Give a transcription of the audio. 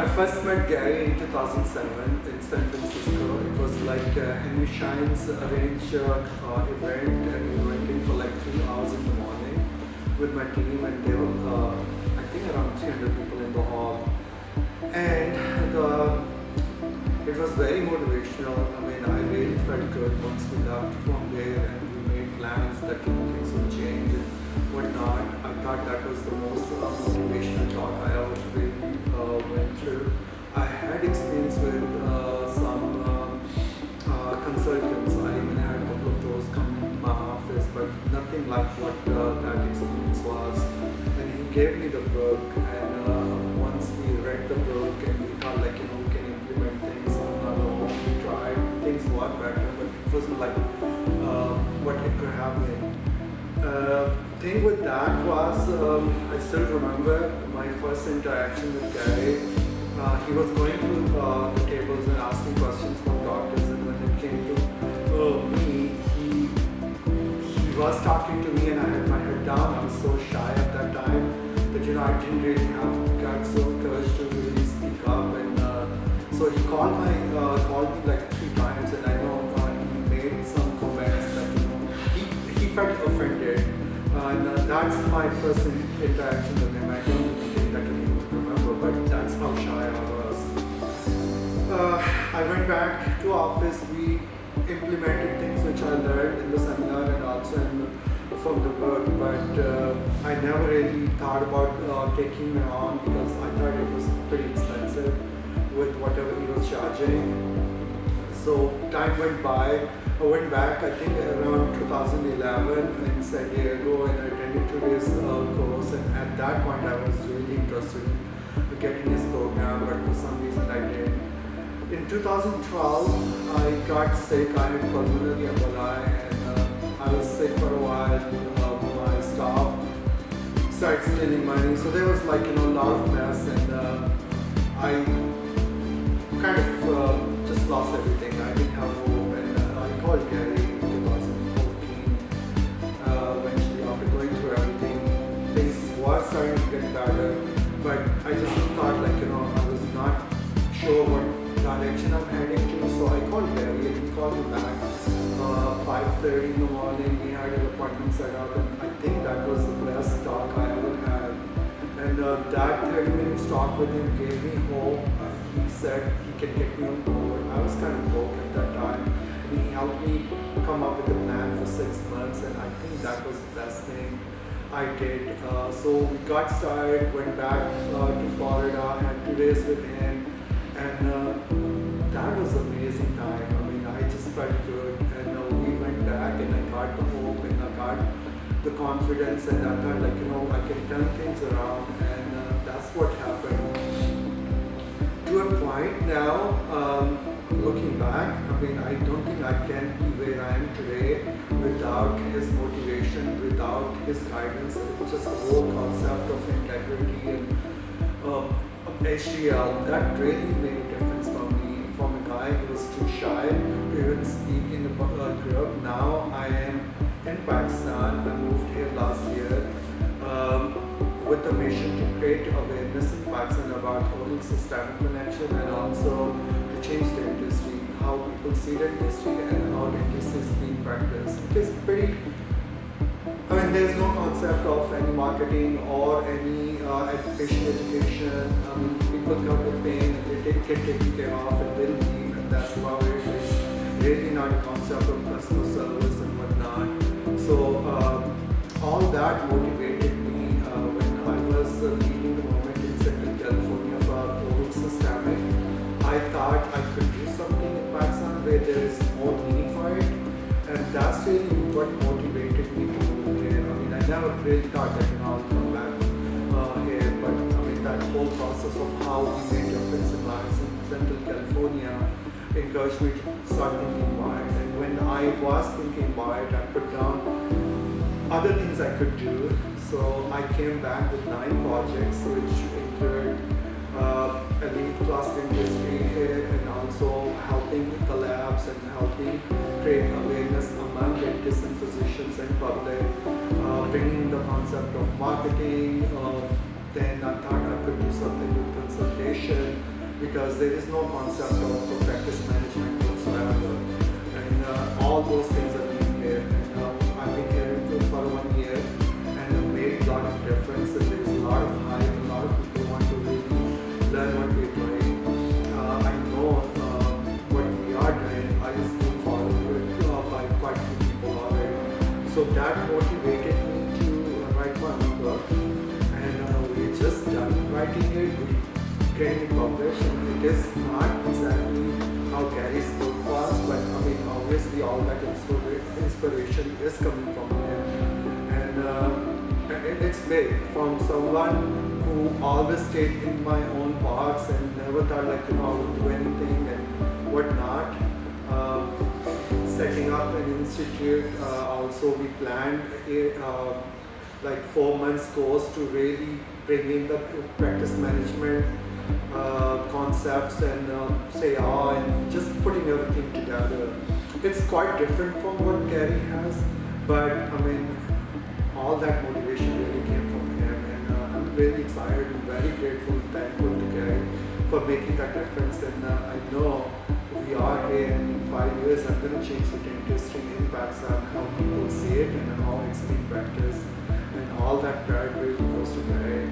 I first met Gary in 2007 in San Francisco. It was like Henry Schein's arranged event, and we went in for like 3 hours in the morning with my team, and there were I think around 300 people in the hall. And it was very motivational. I mean, I really felt good once we left from there, and we made plans that things would change and whatnot. I thought that was the most motivational talk I ever really went through. I had experience with some consultants. I even had a couple of those come to my office, but nothing like what that experience was. And he gave me the book, and once we read the book, and we thought like, we can implement things on our own. We tried, things work better, but it wasn't like what it could have been. Thing with that was, I still remember my first interaction with Gary. He was going through the tables and asking questions from doctors, and when it came to me, he was talking to me, and I had my head down. I was so shy at that time that I didn't really have guts or courage to really speak up. And so he called me like 3 times, and I know he made some comments that he felt offended. And that's my first interaction with him. I don't think that he would remember, but that's how shy I was. I went back to office. We implemented things which I learned in the seminar and also from the book, but I never really thought about taking it on because I thought it was pretty expensive with whatever he was charging. So time went by. I went back, I think around 2011 in San Diego, and I attended 2 days course, and at that point I was really interested in getting this program, but for some reason I didn't. In 2012, I got sick. I had pulmonary emboli, and I was sick for a while. My staff started stealing money, so there was like a lot of mess, and I kind of just lost everything. I didn't have hope, and I called Gary in 2014. Eventually, after going through everything, things were starting to get better, but I just thought like I was not sure what direction I'm heading to. So I called Gary, and he called me back 5:30 in the morning. We had an appointment set up, and I think that was the best talk I ever had. And that 30 minutes talk with him gave me hope. He said he can get me on board. I was kind of broke at that time, and he helped me come up with a plan for 6 months, and I think that was the best thing I did. So we got started, went back to Florida, had 2 days with him, and that was an amazing time. I mean, I just felt good, and we went back, and I got the hope, and I got the confidence, and I thought like, I can turn things around, and that's what happened. To a point now, looking back, I mean, I don't think I can be where I am today without his motivation, without his guidance. It's just the whole concept of integrity and HDL, that really made a difference for me. From a guy who was too shy to even speak in a group, now I am in Pakistan. I moved here last year with the mission to create awareness in Pakistan about total systemic connection, and also to change the industry, how people see the industry and how the industry is being practiced. It is pretty, there's no concept of any marketing or any education. People come with pain and they get taken care of and they'll leave, and that's about it. It's really not a concept of customer service and whatnot. So all that motivated me when I was leading the movement in Central California for oral systemic. I thought I could do something in Pakistan where there is more meaning for it, and that's really what motivated me to move here. I never really thought that I'll come back here, but that whole process of how we made difference in lives in Central California encouraged me to start thinking wide. And when I was thinking wide, I put down other things I could do. So I came back with 9 projects, which include elite class industry here, and also helping with the labs and helping create awareness among dentists and physicians and public, bringing the concept of marketing. Then I thought I could do something with consultation, because there is no concept of practice management whatsoever. And all those things are being here. And I've been here for 1 year and made a lot of difference. And there's a lot of hype, a lot of people want to really learn what we're doing. I know what we are doing. I used to follow it by quite a few people already. So that motivated me to write my own book. And we just done writing it. We getting it published, and it is not exactly how Gary's book was, but I mean, obviously, all that inspiration is coming from him, and it's big from someone who always stayed in my own box and never thought like I would do anything and whatnot. Setting up an institute, also we planned like 4 months course to really bring in the practice management concepts and and just putting everything together. It's quite different from what Gary has, but I mean, all that motivation really came from him, and I'm really excited and very grateful and thankful to Gary for making that difference. And I know we are here, and in 5 years, I'm going to change the dentistry impacts on how people see it and how it's being practiced, and all that credit really goes to Gary.